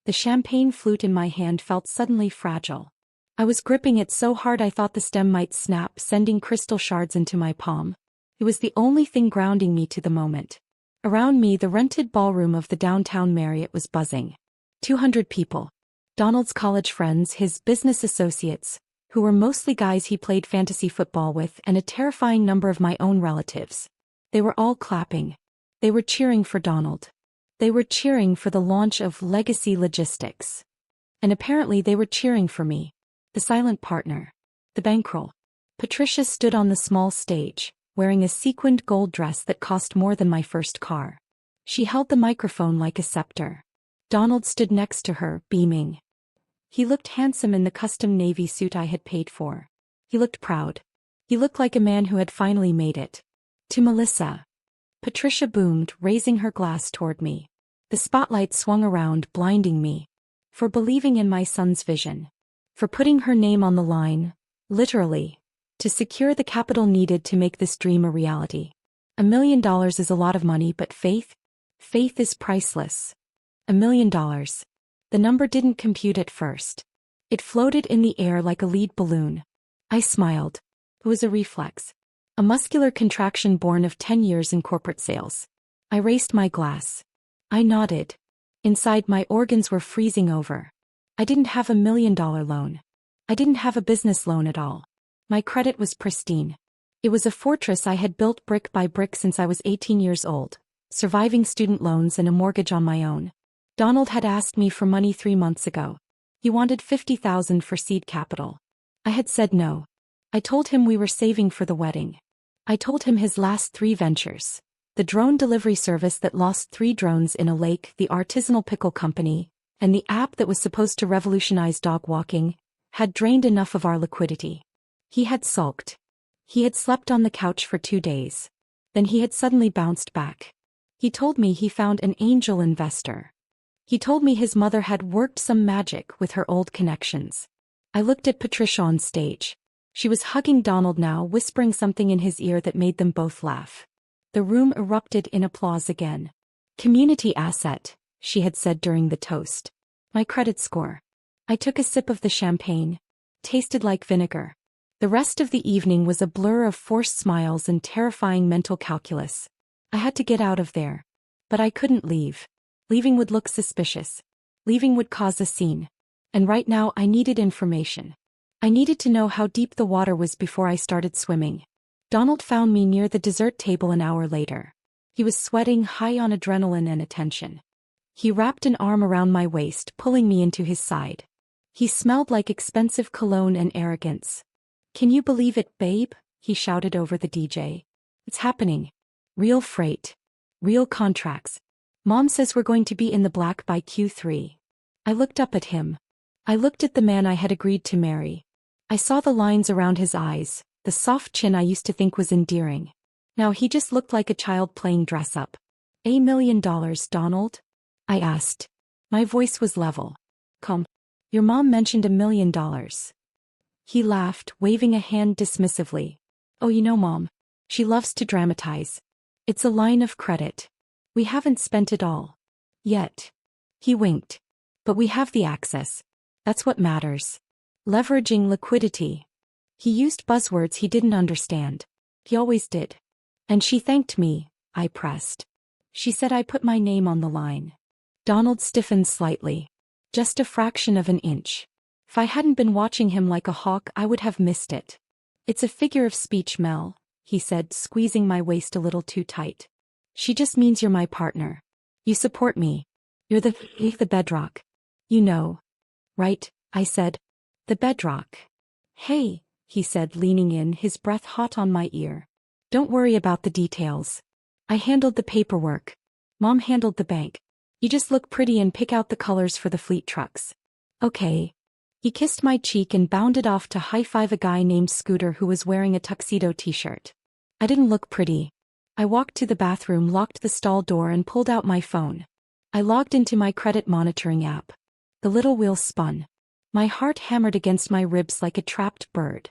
The champagne flute in my hand felt suddenly fragile. I was gripping it so hard I thought the stem might snap, sending crystal shards into my palm. It was the only thing grounding me to the moment. Around me, the rented ballroom of the downtown Marriott was buzzing. 200 people. Donald's college friends, his business associates, who were mostly guys he played fantasy football with, and a terrifying number of my own relatives. They were all clapping. They were cheering for Donald. They were cheering for the launch of Legacy Logistics. And apparently they were cheering for me, the silent partner, the bankroll. Patricia stood on the small stage, wearing a sequined gold dress that cost more than my first car. She held the microphone like a scepter. Donald stood next to her, beaming. He looked handsome in the custom navy suit I had paid for. He looked proud. He looked like a man who had finally made it. To Melissa. Patricia boomed, raising her glass toward me. The spotlight swung around, blinding me. For believing in my son's vision. For putting her name on the line, literally, to secure the capital needed to make this dream a reality. $1 million is a lot of money, but faith? Faith is priceless. $1 million. The number didn't compute at first. It floated in the air like a lead balloon. I smiled. It was a reflex. A muscular contraction born of 10 years in corporate sales. I raised my glass. I nodded. Inside, my organs were freezing over. I didn't have $1 million loan. I didn't have a business loan at all. My credit was pristine. It was a fortress I had built brick by brick since I was 18 years old, surviving student loans and a mortgage on my own. Donald had asked me for money 3 months ago. He wanted $50,000 for seed capital. I had said no. I told him we were saving for the wedding. I told him his last 3 ventures. The drone delivery service that lost 3 drones in a lake, the artisanal pickle company, and the app that was supposed to revolutionize dog walking, had drained enough of our liquidity. He had sulked. He had slept on the couch for 2 days. Then he had suddenly bounced back. He told me he found an angel investor. He told me his mother had worked some magic with her old connections. I looked at Patricia on stage. She was hugging Donald now, whispering something in his ear that made them both laugh. The room erupted in applause again. Community asset, she had said during the toast. My credit score. I took a sip of the champagne. Tasted like vinegar. The rest of the evening was a blur of forced smiles and terrifying mental calculus. I had to get out of there. But I couldn't leave. Leaving would look suspicious. Leaving would cause a scene. And right now I needed information. I needed to know how deep the water was before I started swimming. Donald found me near the dessert table an hour later. He was sweating, high on adrenaline and attention. He wrapped an arm around my waist, pulling me into his side. He smelled like expensive cologne and arrogance. "Can you believe it, babe?" he shouted over the DJ. "It's happening. Real freight. Real contracts. Mom says we're going to be in the black by Q3. I looked up at him. I looked at the man I had agreed to marry. I saw the lines around his eyes, the soft chin I used to think was endearing. Now he just looked like a child playing dress-up. $1 million, Donald?" I asked. My voice was level. "Come. Your mom mentioned $1 million. He laughed, waving a hand dismissively. "Oh, you know Mom. She loves to dramatize. It's a line of credit. We haven't spent it all. Yet." He winked. "But we have the access. That's what matters. Leveraging liquidity." He used buzzwords he didn't understand. He always did. "And she thanked me," I pressed. "She said I put my name on the line." Donald stiffened slightly. Just a fraction of an inch. If I hadn't been watching him like a hawk, I would have missed it. "It's a figure of speech, Mel," he said, squeezing my waist a little too tight. "She just means you're my partner. You support me. You're the bedrock. You know." "Right," I said. "The bedrock." "Hey," he said, leaning in, his breath hot on my ear. "Don't worry about the details. I handled the paperwork. Mom handled the bank. You just look pretty and pick out the colors for the fleet trucks." "Okay." He kissed my cheek and bounded off to high-five a guy named Scooter who was wearing a tuxedo t-shirt. I didn't look pretty. I walked to the bathroom, locked the stall door and pulled out my phone. I logged into my credit monitoring app. The little wheel spun. My heart hammered against my ribs like a trapped bird.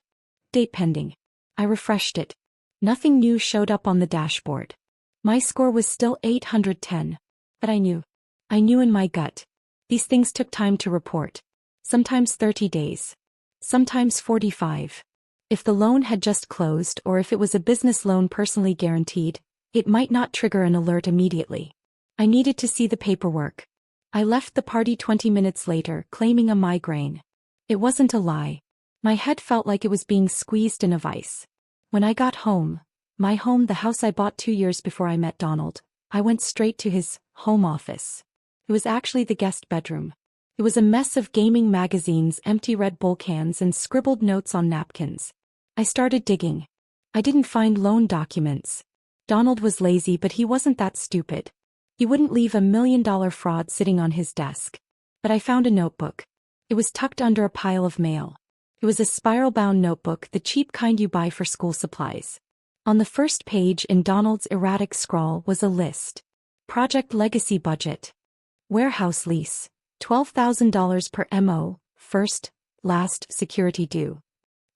Date pending. I refreshed it. Nothing new showed up on the dashboard. My score was still 810. But I knew. I knew in my gut. These things took time to report. Sometimes 30 days. Sometimes 45. If the loan had just closed or if it was a business loan personally guaranteed, it might not trigger an alert immediately. I needed to see the paperwork. I left the party 20 minutes later, claiming a migraine. It wasn't a lie. My head felt like it was being squeezed in a vice. When I got home, my home, the house I bought 2 years before I met Donald, I went straight to his home office. It was actually the guest bedroom. It was a mess of gaming magazines, empty Red Bull cans, and scribbled notes on napkins. I started digging. I didn't find loan documents. Donald was lazy, but he wasn't that stupid. He wouldn't leave $1 million fraud sitting on his desk. But I found a notebook. It was tucked under a pile of mail. It was a spiral-bound notebook, the cheap kind you buy for school supplies. On the first page, in Donald's erratic scrawl, was a list. Project legacy budget. Warehouse lease, $12,000 per MO, first, last, security due.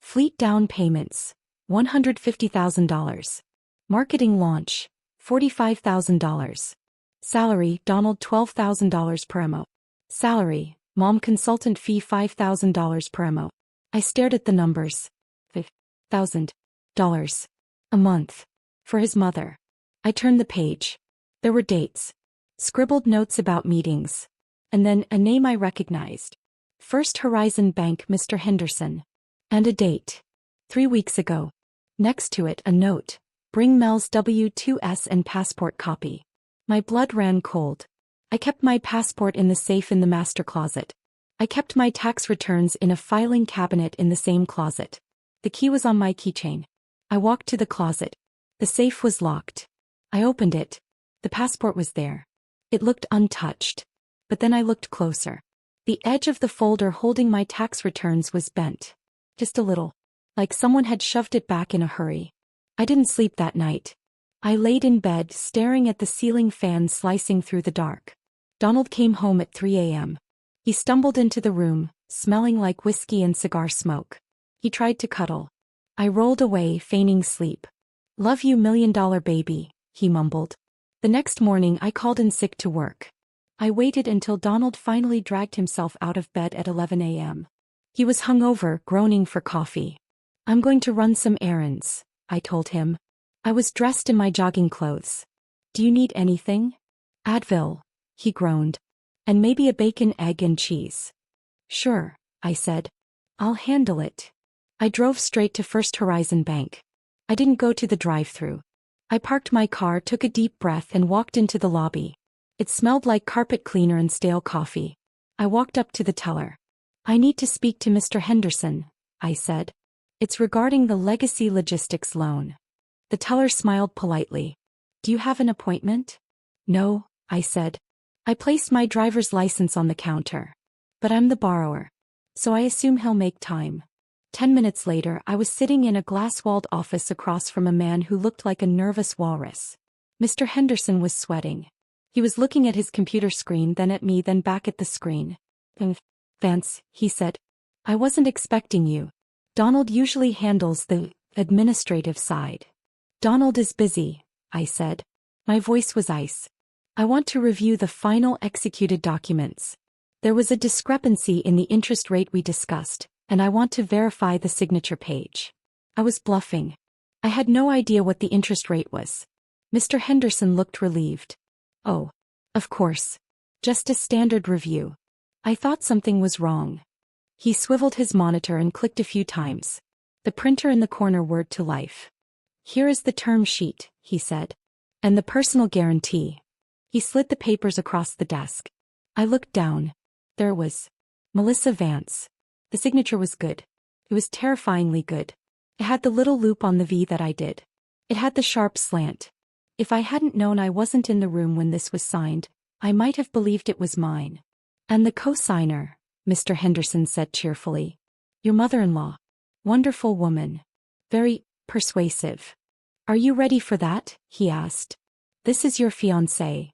Fleet down payments, $150,000. Marketing launch, $45,000. Salary, Donald $12,000 per MO. Salary, mom consultant fee $5,000 per MO. I stared at the numbers. $5,000 a month. For his mother. I turned the page. There were dates. Scribbled notes about meetings. And then a name I recognized. First Horizon Bank, Mr. Henderson. And a date. 3 weeks ago. Next to it, a note. Bring Mel's W-2s and passport copy. My blood ran cold. I kept my passport in the safe in the master closet. I kept my tax returns in a filing cabinet in the same closet. The key was on my keychain. I walked to the closet. The safe was locked. I opened it. The passport was there. It looked untouched. But then I looked closer. The edge of the folder holding my tax returns was bent. Just a little. Like someone had shoved it back in a hurry. I didn't sleep that night. I laid in bed, staring at the ceiling fan slicing through the dark. Donald came home at 3 a.m. He stumbled into the room, smelling like whiskey and cigar smoke. He tried to cuddle. I rolled away, feigning sleep. "Love you, $1 million baby," he mumbled. The next morning I called in sick to work. I waited until Donald finally dragged himself out of bed at 11 a.m. He was hungover, groaning for coffee. "I'm going to run some errands," I told him. I was dressed in my jogging clothes. "Do you need anything?" "Advil," he groaned. "And maybe a bacon, egg, and cheese." "Sure," I said. "I'll handle it." I drove straight to First Horizon Bank. I didn't go to the drive-thru. I parked my car, took a deep breath, and walked into the lobby. It smelled like carpet cleaner and stale coffee. I walked up to the teller. "I need to speak to Mr. Henderson," I said. "It's regarding the legacy logistics loan." The teller smiled politely. "Do you have an appointment?" "No," I said. I placed my driver's license on the counter. "But I'm the borrower. So I assume he'll make time." 10 minutes later, I was sitting in a glass-walled office across from a man who looked like a nervous walrus. Mr. Henderson was sweating. He was looking at his computer screen, then at me, then back at the screen. "Vance," he said. "I wasn't expecting you. Donald usually handles the administrative side." "Donald is busy," I said. My voice was ice. "I want to review the final executed documents. There was a discrepancy in the interest rate we discussed, and I want to verify the signature page." I was bluffing. I had no idea what the interest rate was. Mr. Henderson looked relieved. "Oh, of course. Just a standard review." I thought something was wrong. He swiveled his monitor and clicked a few times. The printer in the corner whirred to life. "Here is the term sheet," he said. "And the personal guarantee." He slid the papers across the desk. I looked down. There it was. Melissa Vance. The signature was good. It was terrifyingly good. It had the little loop on the V that I did. It had the sharp slant. If I hadn't known I wasn't in the room when this was signed, I might have believed it was mine. "And the cosigner," Mr. Henderson said cheerfully. "Your mother-in-law. Wonderful woman. Very persuasive." "Are you ready for that?" he asked. "This is your fiancé."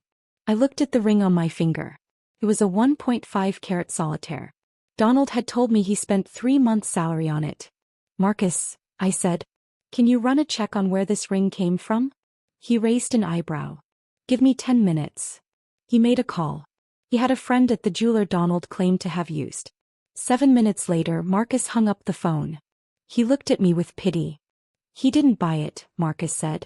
I looked at the ring on my finger. It was a 1.5 carat solitaire. Donald had told me he spent 3 months' salary on it. "Marcus," I said, "can you run a check on where this ring came from?" He raised an eyebrow. "Give me 10 minutes." He made a call. He had a friend at the jeweler Donald claimed to have used. 7 minutes later, Marcus hung up the phone. He looked at me with pity. He didn't buy it, Marcus said.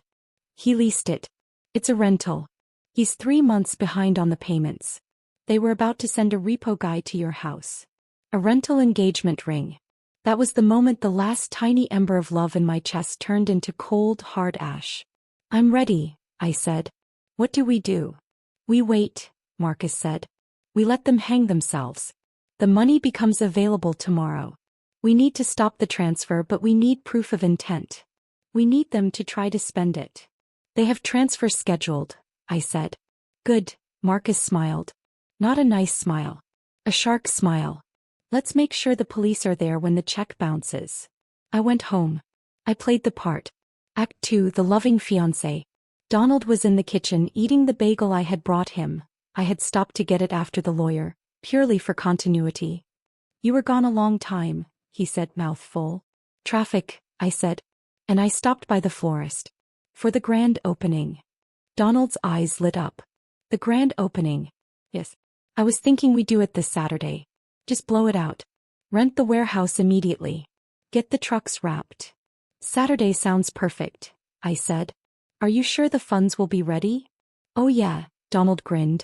He leased it. It's a rental. He's 3 months behind on the payments. They were about to send a repo guy to your house. A rental engagement ring. That was the moment the last tiny ember of love in my chest turned into cold, hard ash. I'm ready, I said. What do we do? We wait, Marcus said. We let them hang themselves. The money becomes available tomorrow. We need to stop the transfer, but we need proof of intent. We need them to try to spend it. They have transfer scheduled, I said. Good, Marcus smiled. Not a nice smile. A shark smile. Let's make sure the police are there when the check bounces. I went home. I played the part. Act 2, the loving fiancé. Donald was in the kitchen eating the bagel I had brought him. I had stopped to get it after the lawyer, purely for continuity. You were gone a long time, he said, mouth full. Traffic, I said. And I stopped by the florist. For the grand opening. Donald's eyes lit up. The grand opening. Yes. I was thinking we do it this Saturday. Just blow it out. Rent the warehouse immediately. Get the trucks wrapped. Saturday sounds perfect, I said. Are you sure the funds will be ready? Oh yeah, Donald grinned.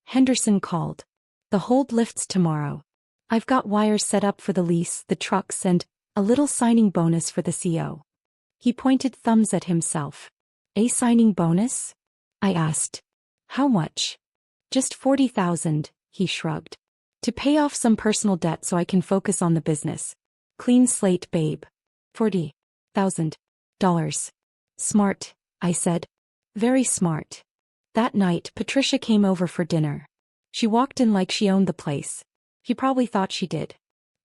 Henderson called. The hold lifts tomorrow. I've got wires set up for the lease, the trucks, and a little signing bonus for the CO. He pointed thumbs at himself. A signing bonus? I asked. How much? Just 40,000, he shrugged. To pay off some personal debt so I can focus on the business. Clean slate, babe. $40,000. Smart, I said. Very smart. That night, Patricia came over for dinner. She walked in like she owned the place. He probably thought she did.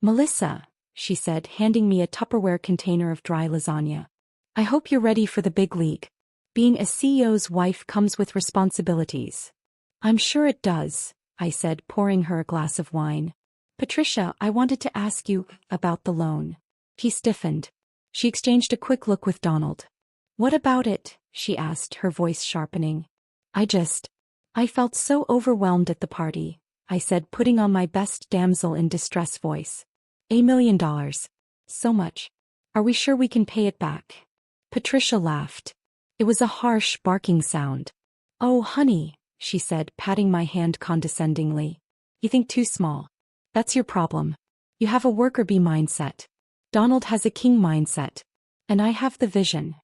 Melissa, she said, handing me a Tupperware container of dry lasagna. I hope you're ready for the big league. Being a CEO's wife comes with responsibilities. I'm sure it does, I said, pouring her a glass of wine. Patricia, I wanted to ask you about the loan. He stiffened. She exchanged a quick look with Donald. What about it? She asked, her voice sharpening. I felt so overwhelmed at the party, I said, putting on my best damsel in distress voice. $1 million. So much. Are we sure we can pay it back? Patricia laughed. It was a harsh, barking sound. Oh, honey, she said, patting my hand condescendingly. You think too small. That's your problem. You have a worker bee mindset. Donald has a king mindset. And I have the vision.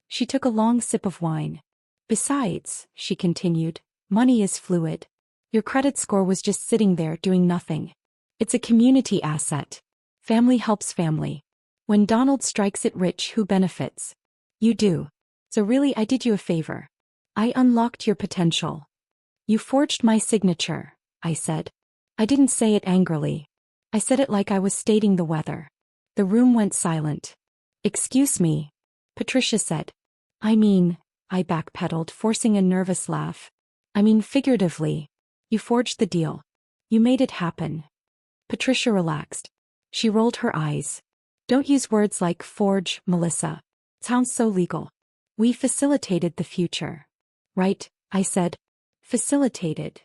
She took a long sip of wine. Besides, she continued, money is fluid. Your credit score was just sitting there doing nothing. It's a community asset. Family helps family. When Donald strikes it rich, who benefits? You do. So really, I did you a favor. I unlocked your potential. You forged my signature, I said. I didn't say it angrily. I said it like I was stating the weather. The room went silent. Excuse me, Patricia said. I backpedaled, forcing a nervous laugh. I mean figuratively. You forged the deal. You made it happen. Patricia relaxed. She rolled her eyes. Don't use words like forge, Melissa. Sounds so legal. We facilitated the future. Right, I said. Facilitated.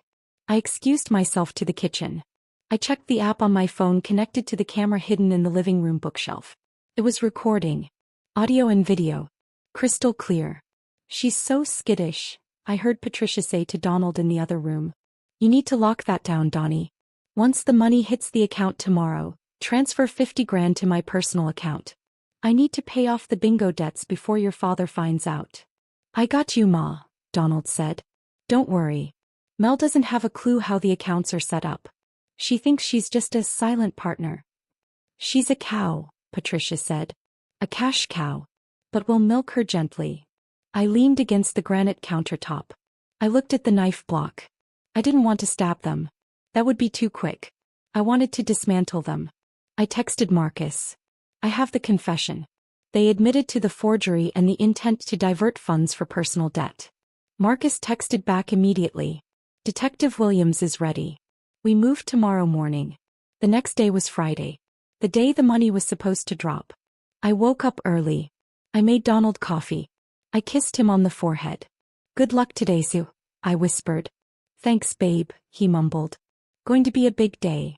I excused myself to the kitchen. I checked the app on my phone connected to the camera hidden in the living room bookshelf. It was recording. Audio and video. Crystal clear. She's so skittish, I heard Patricia say to Donald in the other room. You need to lock that down, Donnie. Once the money hits the account tomorrow, transfer 50 grand to my personal account. I need to pay off the bingo debts before your father finds out. I got you, Ma, Donald said. Don't worry. Mel doesn't have a clue how the accounts are set up. She thinks she's just a silent partner. She's a cow, Patricia said. A cash cow. But we'll milk her gently. I leaned against the granite countertop. I looked at the knife block. I didn't want to stab them. That would be too quick. I wanted to dismantle them. I texted Marcus. I have the confession. They admitted to the forgery and the intent to divert funds for personal debt. Marcus texted back immediately. Detective Williams is ready. We moved tomorrow morning. The next day was Friday. The day the money was supposed to drop. I woke up early. I made Donald coffee. I kissed him on the forehead. Good luck today, Sue, I whispered. Thanks, babe, he mumbled. Going to be a big day.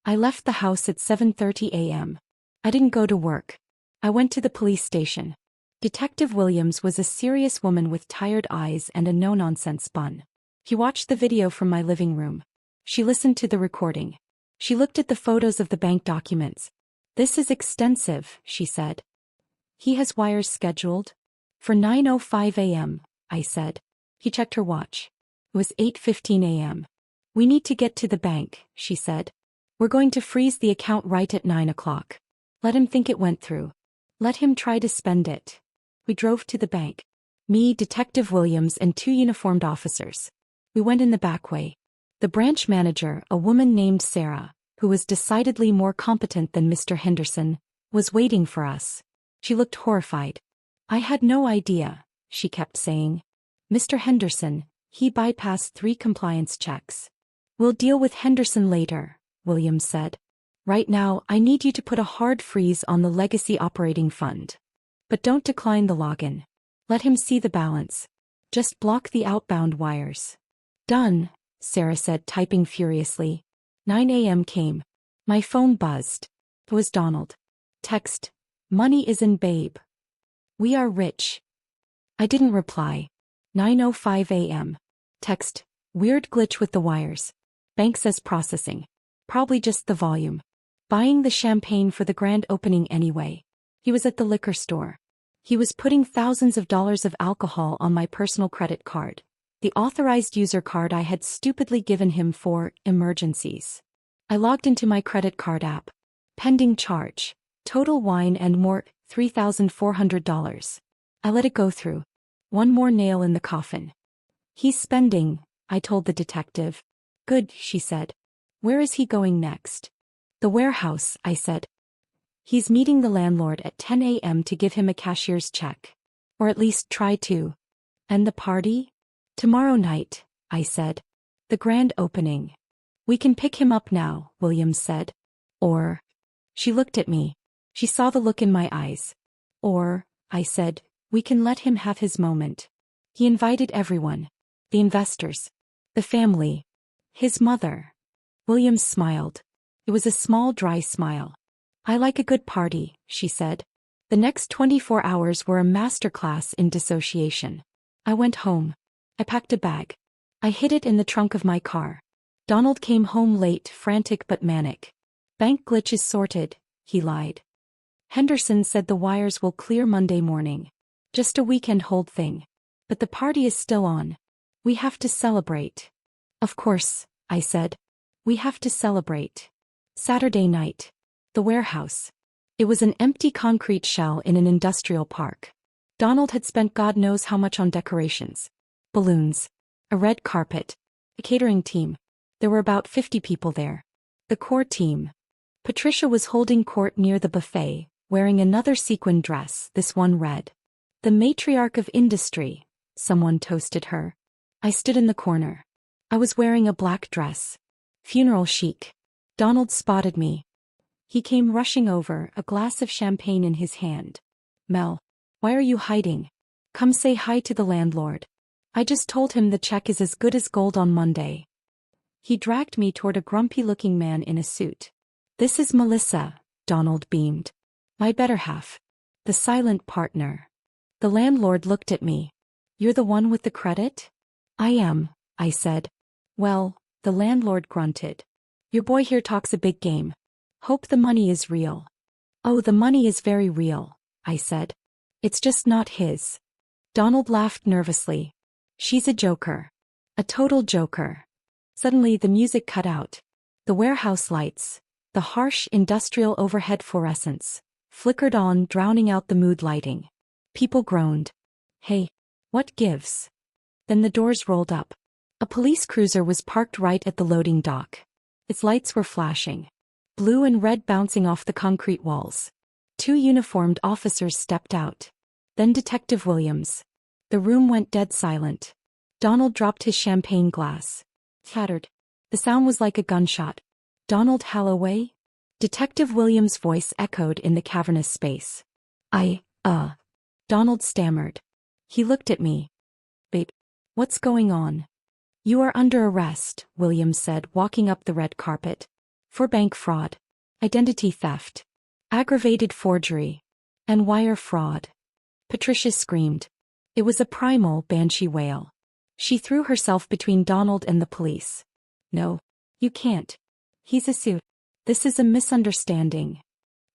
I left the house at 7:30 a.m. I didn't go to work. I went to the police station. Detective Williams was a serious woman with tired eyes and a no-nonsense bun. He watched the video from my living room. She listened to the recording. She looked at the photos of the bank documents. This is extensive, she said. He has wires scheduled? For 9:05 a.m., I said. He checked her watch. It was 8:15 a.m. We need to get to the bank, she said. We're going to freeze the account right at 9 o'clock. Let him think it went through. Let him try to spend it. We drove to the bank. Me, Detective Williams, and 2 uniformed officers. We went in the back way. The branch manager, a woman named Sarah, who was decidedly more competent than Mr. Henderson, was waiting for us. She looked horrified. I had no idea, she kept saying. Mr. Henderson, he bypassed 3 compliance checks. We'll deal with Henderson later, Williams said. Right now, I need you to put a hard freeze on the legacy operating fund. But don't decline the login. Let him see the balance. Just block the outbound wires. Done, Sarah said, typing furiously. 9 a.m. came. My phone buzzed. It was Donald. Text, money is in, babe. We are rich. I didn't reply. 9:05 a.m. Text, weird glitch with the wires. Bank says processing. Probably just the volume. Buying the champagne for the grand opening anyway. He was at the liquor store. He was putting thousands of dollars of alcohol on my personal credit card. The authorized user card I had stupidly given him for emergencies. I logged into my credit card app. Pending charge. Total wine and more, $3,400. I let it go through. One more nail in the coffin. He's spending, I told the detective. Good, she said. Where is he going next? The warehouse, I said. He's meeting the landlord at 10 a.m. to give him a cashier's check. Or at least try to. And the party? Tomorrow night, I said. The grand opening. We can pick him up now, Williams said. Or. She looked at me. She saw the look in my eyes. Or, I said, we can let him have his moment. He invited everyone. The investors. The family. His mother. Williams smiled. It was a small, dry smile. I like a good party, she said. The next 24 hours were a masterclass in dissociation. I went home. I packed a bag. I hid it in the trunk of my car. Donald came home late, frantic but manic. Bank glitch is sorted, he lied. Henderson said the wires will clear Monday morning. Just a weekend hold thing. But the party is still on. We have to celebrate. Of course, I said. We have to celebrate. Saturday night. The warehouse. It was an empty concrete shell in an industrial park. Donald had spent God knows how much on decorations. Balloons. A red carpet. A catering team. There were about 50 people there. The core team. Patricia was holding court near the buffet, wearing another sequin dress, this one red. The matriarch of industry, someone toasted her. I stood in the corner. I was wearing a black dress. Funeral chic. Donald spotted me. He came rushing over, a glass of champagne in his hand. Mel, why are you hiding? Come say hi to the landlord. I just told him the check is as good as gold on Monday. He dragged me toward a grumpy-looking man in a suit. This is Melissa, Donald beamed. My better half. The silent partner. The landlord looked at me. You're the one with the credit? I am, I said. Well, the landlord grunted. Your boy here talks a big game. Hope the money is real. Oh, the money is very real, I said. It's just not his. Donald laughed nervously. She's a joker. A total joker. Suddenly the music cut out. The warehouse lights, the harsh industrial overhead fluorescence, flickered on, drowning out the mood lighting. People groaned. Hey, what gives? Then the doors rolled up. A police cruiser was parked right at the loading dock. Its lights were flashing. Blue and red bouncing off the concrete walls. 2 uniformed officers stepped out. Then Detective Williams. The room went dead silent. Donald dropped his champagne glass. Clattered. The sound was like a gunshot. Donald Holloway? Detective Williams' voice echoed in the cavernous space. Donald stammered. He looked at me. Babe, what's going on? You are under arrest, William said, walking up the red carpet. For bank fraud, identity theft, aggravated forgery, and wire fraud. Patricia screamed. It was a primal banshee wail. She threw herself between Donald and the police. No, you can't. He's a suit. This is a misunderstanding.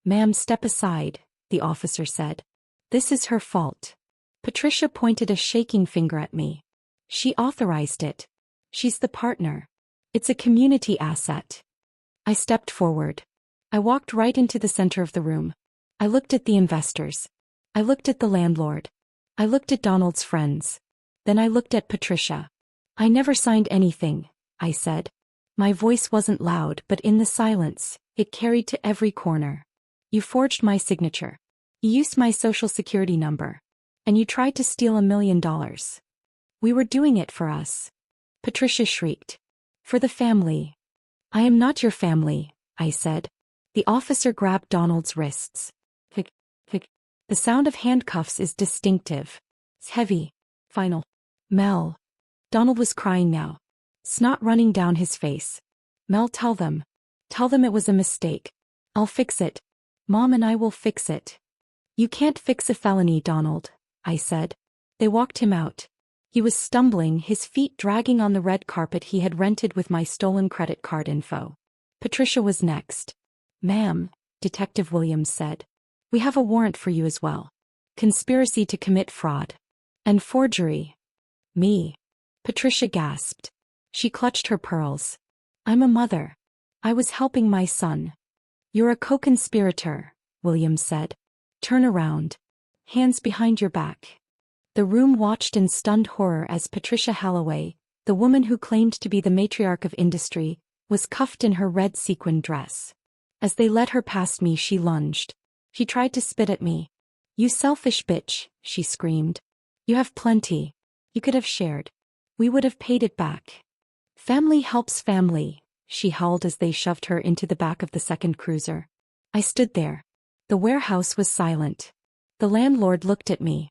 Ma'am, step aside, the officer said. This is her fault. Patricia pointed a shaking finger at me. She authorized it. She's the partner. It's a community asset. I stepped forward. I walked right into the center of the room. I looked at the investors. I looked at the landlord. I looked at Donald's friends. Then I looked at Patricia. I never signed anything, I said. My voice wasn't loud, but in the silence, it carried to every corner. You forged my signature. You used my social security number. And you tried to steal $1 million. We were doing it for us. Patricia shrieked. For the family. I am not your family, I said. The officer grabbed Donald's wrists. Hick, hick. The sound of handcuffs is distinctive. It's heavy. Final. Mel. Donald was crying now. Snot running down his face. Mel, tell them. Tell them it was a mistake. I'll fix it. Mom and I will fix it. You can't fix a felony, Donald, I said. They walked him out. He was stumbling, his feet dragging on the red carpet he had rented with my stolen credit card info. Patricia was next. Ma'am, Detective Williams said. We have a warrant for you as well. Conspiracy to commit fraud. And forgery. Me. Patricia gasped. She clutched her pearls. I'm a mother. I was helping my son. You're a co-conspirator, Williams said. Turn around. Hands behind your back. The room watched in stunned horror as Patricia Holloway, the woman who claimed to be the matriarch of industry, was cuffed in her red sequin dress. As they led her past me, she lunged. She tried to spit at me. You selfish bitch, she screamed. You have plenty. You could have shared. We would have paid it back. Family helps family, she howled as they shoved her into the back of the second cruiser. I stood there. The warehouse was silent. The landlord looked at me.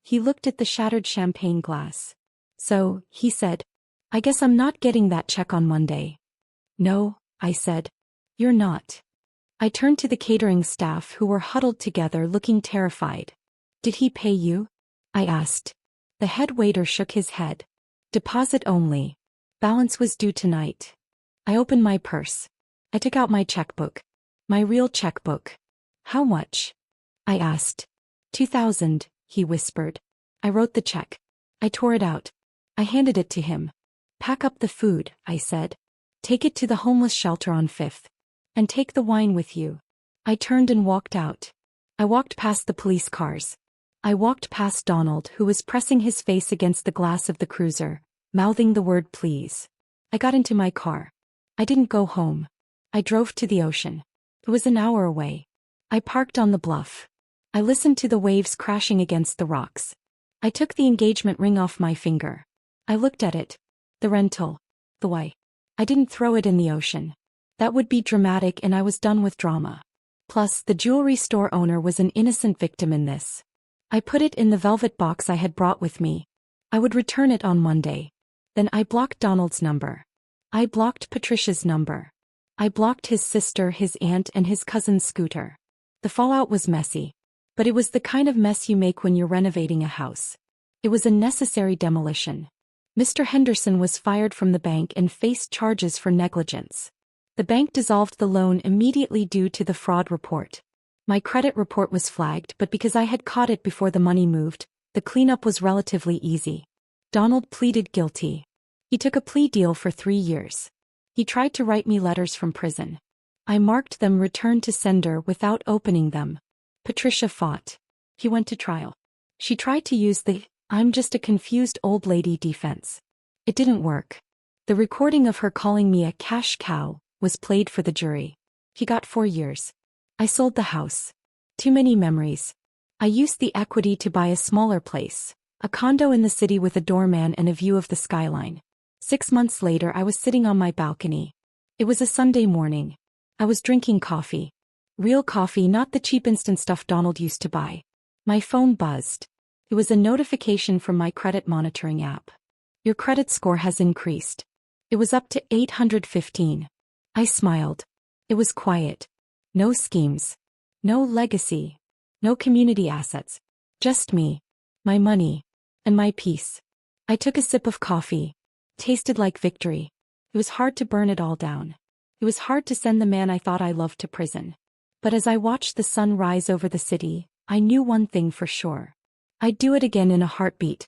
He looked at the shattered champagne glass. So, he said, I guess I'm not getting that check on Monday. No, I said. You're not. I turned to the catering staff who were huddled together looking terrified. Did he pay you? I asked. The head waiter shook his head. Deposit only. Balance was due tonight. I opened my purse. I took out my checkbook. My real checkbook. How much? I asked. 2,000, he whispered. I wrote the check. I tore it out. I handed it to him. Pack up the food, I said. Take it to the homeless shelter on 5th. And take the wine with you. I turned and walked out. I walked past the police cars. I walked past Donald, who was pressing his face against the glass of the cruiser, mouthing the word please. I got into my car. I didn't go home. I drove to the ocean. It was an hour away. I parked on the bluff. I listened to the waves crashing against the rocks. I took the engagement ring off my finger. I looked at it. The rental. The why. I didn't throw it in the ocean. That would be dramatic, and I was done with drama. Plus, the jewelry store owner was an innocent victim in this. I put it in the velvet box I had brought with me. I would return it on Monday. Then I blocked Donald's number. I blocked Patricia's number. I blocked his sister, his aunt, and his cousin's scooter. The fallout was messy. But it was the kind of mess you make when you're renovating a house. It was a necessary demolition. Mr. Henderson was fired from the bank and faced charges for negligence. The bank dissolved the loan immediately due to the fraud report. My credit report was flagged, but because I had caught it before the money moved, the cleanup was relatively easy. Donald pleaded guilty. He took a plea deal for 3 years. He tried to write me letters from prison. I marked them returned to sender without opening them. Patricia fought. He went to trial. She tried to use the I'm just a confused old lady defense. It didn't work. The recording of her calling me a cash cow was played for the jury. He got 4 years. I sold the house. Too many memories. I used the equity to buy a smaller place, a condo in the city with a doorman and a view of the skyline. 6 months later, I was sitting on my balcony. It was a Sunday morning. I was drinking coffee. Real coffee, not the cheap instant stuff Donald used to buy. My phone buzzed. It was a notification from my credit monitoring app. Your credit score has increased. It was up to 815. I smiled. It was quiet. No schemes. No legacy. No community assets. Just me. My money. And my peace. I took a sip of coffee. Tasted like victory. It was hard to burn it all down. It was hard to send the man I thought I loved to prison. But as I watched the sun rise over the city, I knew one thing for sure. I'd do it again in a heartbeat.